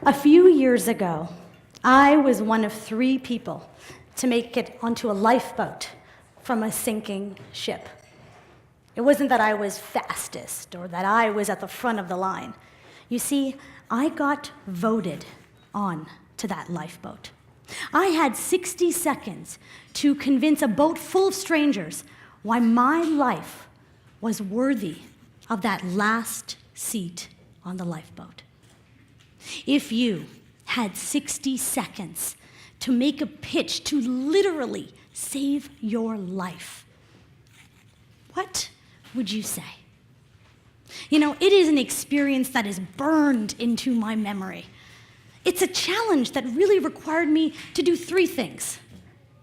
A few years ago, I was one of 3 people to make it onto a lifeboat from a sinking ship. It wasn't that I was fastest or that I was at the front of the line. You see, I got voted on to that lifeboat. I had 60 seconds to convince a boat full of strangers why my life was worthy of that last seat on the lifeboat. If you had 60 seconds to make a pitch to literally save your life, what would you say? You know, it is an experience that is burned into my memory. It's a challenge that really required me to do 3 things: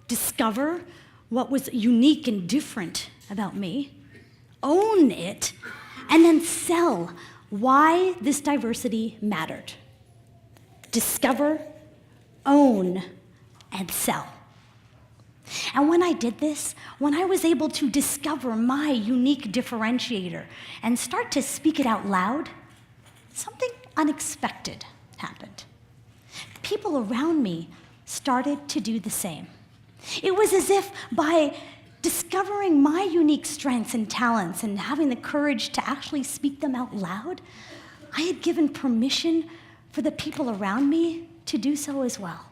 discover what was unique and different about me, own it, and then sell why this diversity mattered. Discover, own, and sell. And when I did this, when I was able to discover my unique differentiator and start to speak it out loud, something unexpected happened. People around me started to do the same. It was as if by discovering my unique strengths and talents and having the courage to actually speak them out loud, I had given permission for the people around me to do so as well.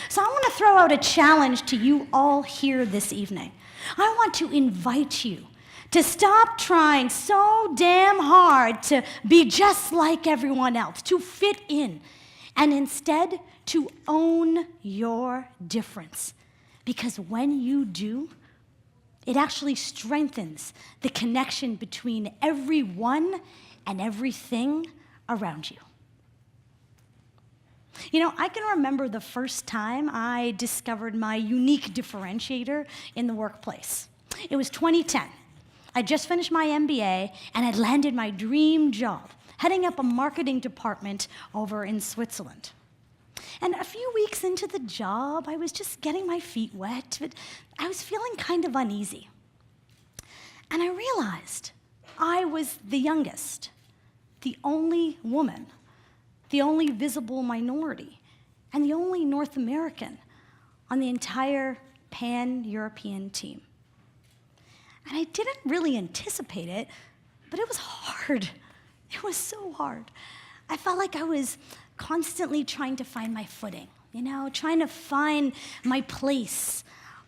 So I want to throw out a challenge to you all here this evening. I want to invite you to stop trying so damn hard to be just like everyone else, to fit in, and instead to own your difference. Because when you do, it actually strengthens the connection between everyone and everything around you. You know, I can remember the first time I discovered my unique differentiator in the workplace. It was 2010. I just finished my MBA and had landed my dream job, heading up a marketing department over in Switzerland. And a few weeks into the job, I was just getting my feet wet, but I was feeling kind of uneasy. And I realized I was the youngest, the only woman, the only visible minority, and the only North American on the entire pan-European team. And I didn't really anticipate it, but it was hard. It was so hard. I felt like I was constantly trying to find my footing, trying to find my place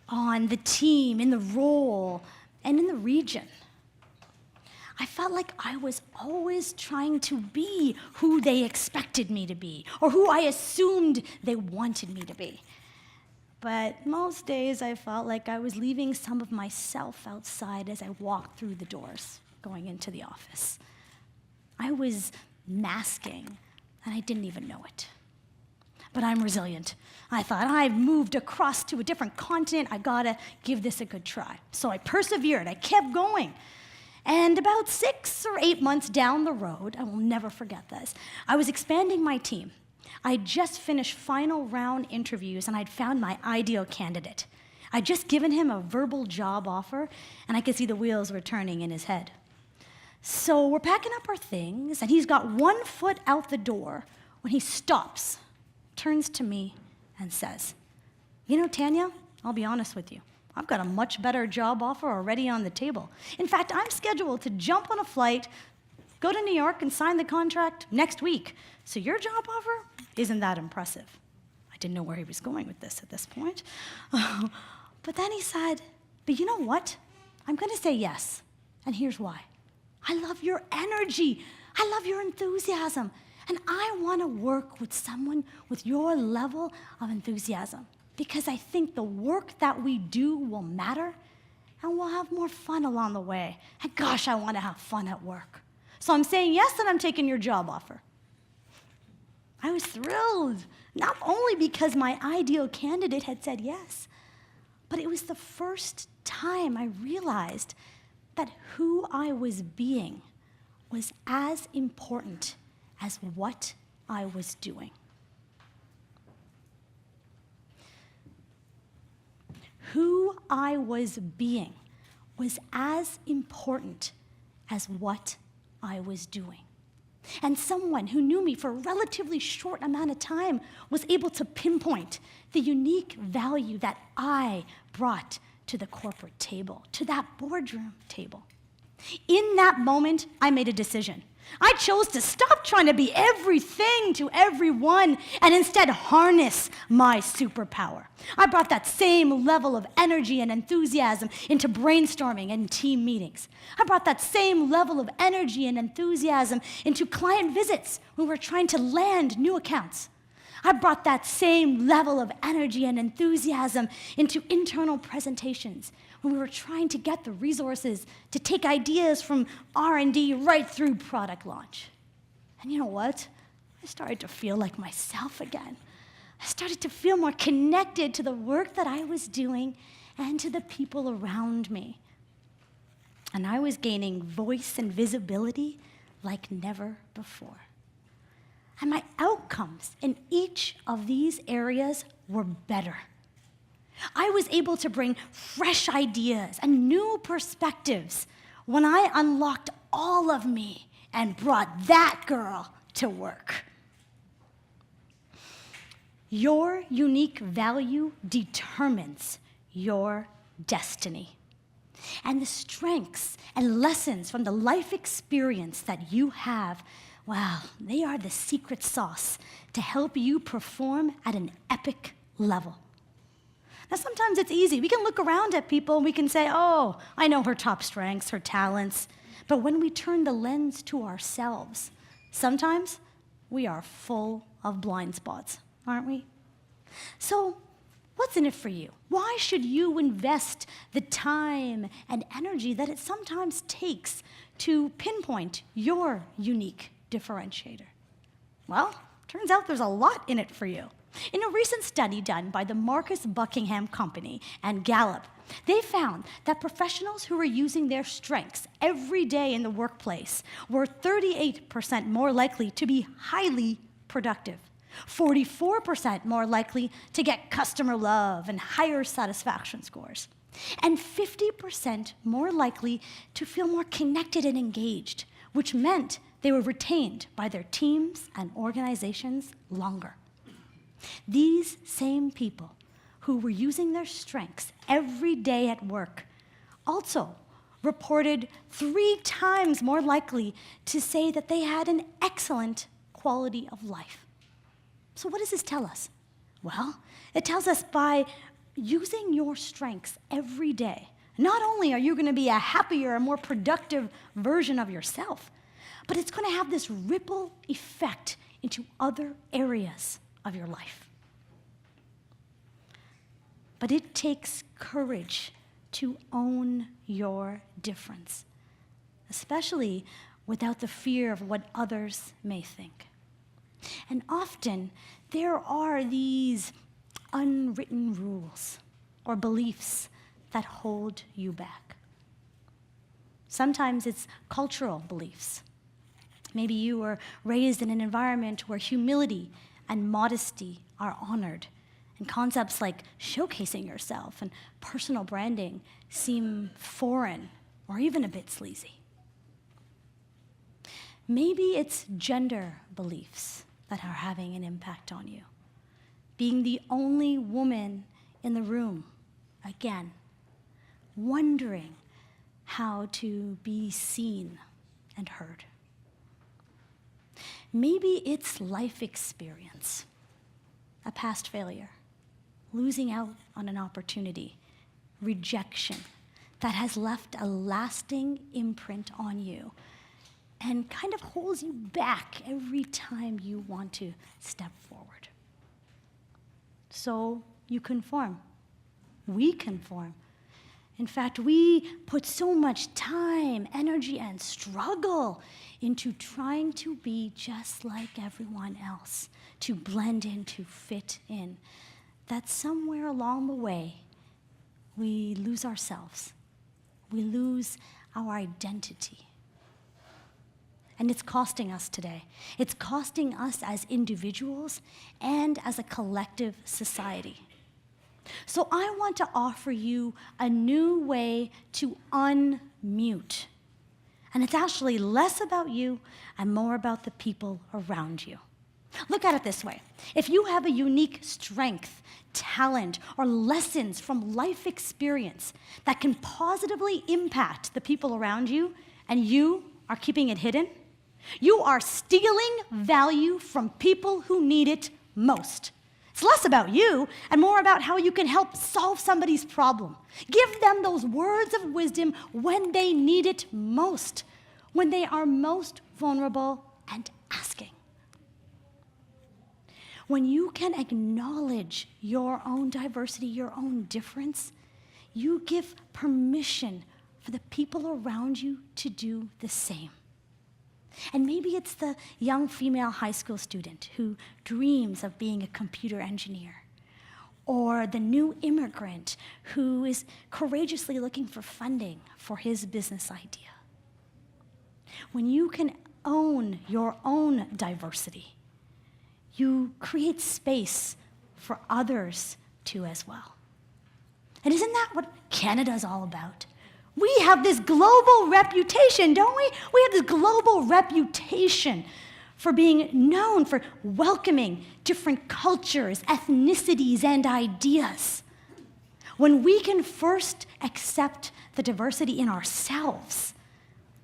on the team, in the role, and in the region. I felt like I was always trying to be who they expected me to be, or who I assumed they wanted me to be. But most days I felt like I was leaving some of myself outside as I walked through the doors going into the office. I was masking, and I didn't even know it. But I'm resilient. I thought, I've moved across to a different continent. I gotta give this a good try. So I persevered. I kept going. And about 6 or 8 months down the road, I will never forget this, I was expanding my team. I'd just finished final round interviews, and I'd found my ideal candidate. I'd just given him a verbal job offer, and I could see the wheels were turning in his head. So we're packing up our things, and he's got 1 foot out the door when he stops, turns to me, and says, Tanya, I'll be honest with you. I've got a much better job offer already on the table. In fact, I'm scheduled to jump on a flight, go to New York, and sign the contract next week. So your job offer isn't that impressive. I didn't know where he was going with this at this point. But then he said, but you know what? I'm going to say yes. And here's why. I love your energy. I love your enthusiasm. And I want to work with someone with your level of enthusiasm, because I think the work that we do will matter, and we'll have more fun along the way. And gosh, I want to have fun at work. So I'm saying yes, and I'm taking your job offer. I was thrilled, not only because my ideal candidate had said yes, but it was the first time I realized that who I was being was as important as what I was doing. Who I was being was as important as what I was doing. And someone who knew me for a relatively short amount of time was able to pinpoint the unique value that I brought to the corporate table, to that boardroom table. In that moment, I made a decision. I chose to stop trying to be everything to everyone and instead harness my superpower. I brought that same level of energy and enthusiasm into brainstorming and team meetings. I brought that same level of energy and enthusiasm into client visits when we're trying to land new accounts. I brought that same level of energy and enthusiasm into internal presentations when we were trying to get the resources to take ideas from R&D right through product launch. And you know what? I started to feel like myself again. I started to feel more connected to the work that I was doing and to the people around me. And I was gaining voice and visibility like never before. And my outcomes in each of these areas were better. I was able to bring fresh ideas and new perspectives when I unlocked all of me and brought that girl to work. Your unique value determines your destiny. And the strengths and lessons from the life experience that you have, well, they are the secret sauce to help you perform at an epic level. Now, sometimes it's easy. We can look around at people and we can say, oh, I know her top strengths, her talents. But when we turn the lens to ourselves, sometimes we are full of blind spots, aren't we? So, what's in it for you? Why should you invest the time and energy that it sometimes takes to pinpoint your unique differentiator? Well, turns out there's a lot in it for you. In a recent study done by the Marcus Buckingham Company and Gallup, they found that professionals who were using their strengths every day in the workplace were 38% more likely to be highly productive, 44% more likely to get customer love and higher satisfaction scores, and 50% more likely to feel more connected and engaged, which meant they were retained by their teams and organizations longer. These same people who were using their strengths every day at work also reported 3 times more likely to say that they had an excellent quality of life. So what does this tell us? Well, it tells us by using your strengths every day, not only are you going to be a happier and more productive version of yourself, but it's going to have this ripple effect into other areas of your life. But it takes courage to own your difference, especially without the fear of what others may think. And often, there are these unwritten rules or beliefs that hold you back. Sometimes it's cultural beliefs. Maybe you were raised in an environment where humility and modesty are honored, and concepts like showcasing yourself and personal branding seem foreign or even a bit sleazy. Maybe it's gender beliefs that are having an impact on you. Being the only woman in the room, again, wondering how to be seen and heard. Maybe it's life experience, a past failure, losing out on an opportunity, rejection that has left a lasting imprint on you and kind of holds you back every time you want to step forward. So you conform. We conform. In fact, we put so much time, energy, and struggle into trying to be just like everyone else, to blend in, to fit in, that somewhere along the way, we lose ourselves. We lose our identity. And it's costing us today. It's costing us as individuals and as a collective society. So I want to offer you a new way to unmute. And it's actually less about you and more about the people around you. Look at it this way. If you have a unique strength, talent, or lessons from life experience that can positively impact the people around you, and you are keeping it hidden, you are stealing value from people who need it most. It's less about you and more about how you can help solve somebody's problem. Give them those words of wisdom when they need it most, when they are most vulnerable and asking. When you can acknowledge your own diversity, your own difference, you give permission for the people around you to do the same. And maybe it's the young female high school student who dreams of being a computer engineer, or the new immigrant who is courageously looking for funding for his business idea. When you can own your own diversity, you create space for others to as well. And isn't that what Canada's all about? We have this global reputation, don't we? We have this global reputation for being known for welcoming different cultures, ethnicities, and ideas. When we can first accept the diversity in ourselves,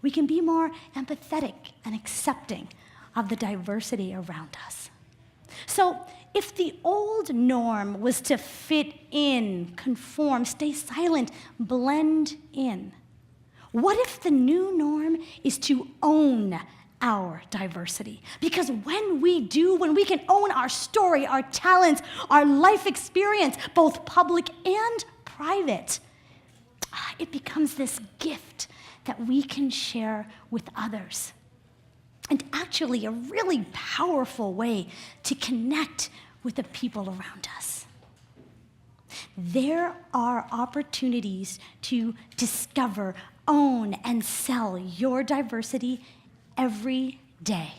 we can be more empathetic and accepting of the diversity around us. So if the old norm was to fit in, conform, stay silent, blend in, what if the new norm is to own our diversity? Because when we do, when we can own our story, our talents, our life experience, both public and private, it becomes this gift that we can share with others. And actually a really powerful way to connect with the people around us. There are opportunities to discover, own, and sell your diversity every day.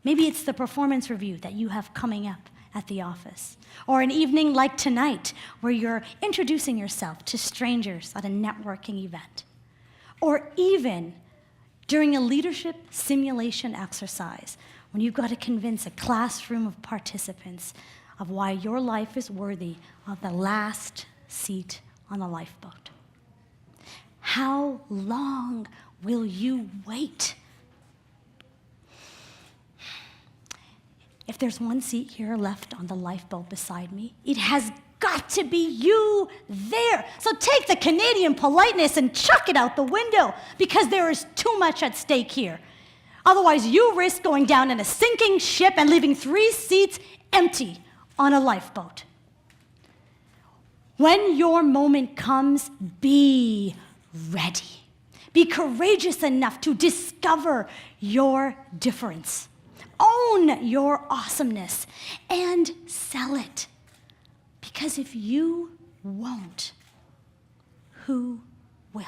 Maybe it's the performance review that you have coming up at the office, or an evening like tonight where you're introducing yourself to strangers at a networking event, or even during a leadership simulation exercise when you've got to convince a classroom of participants of why your life is worthy of the last seat on the lifeboat. How long will you wait? If there's one seat here left on the lifeboat beside me, it has got to be you there. So take the Canadian politeness and chuck it out the window, because there is too much at stake here. Otherwise, you risk going down in a sinking ship and leaving 3 seats empty on a lifeboat. When your moment comes, be ready. Be courageous enough to discover your difference. Own your awesomeness and sell it. Because if you won't, who will?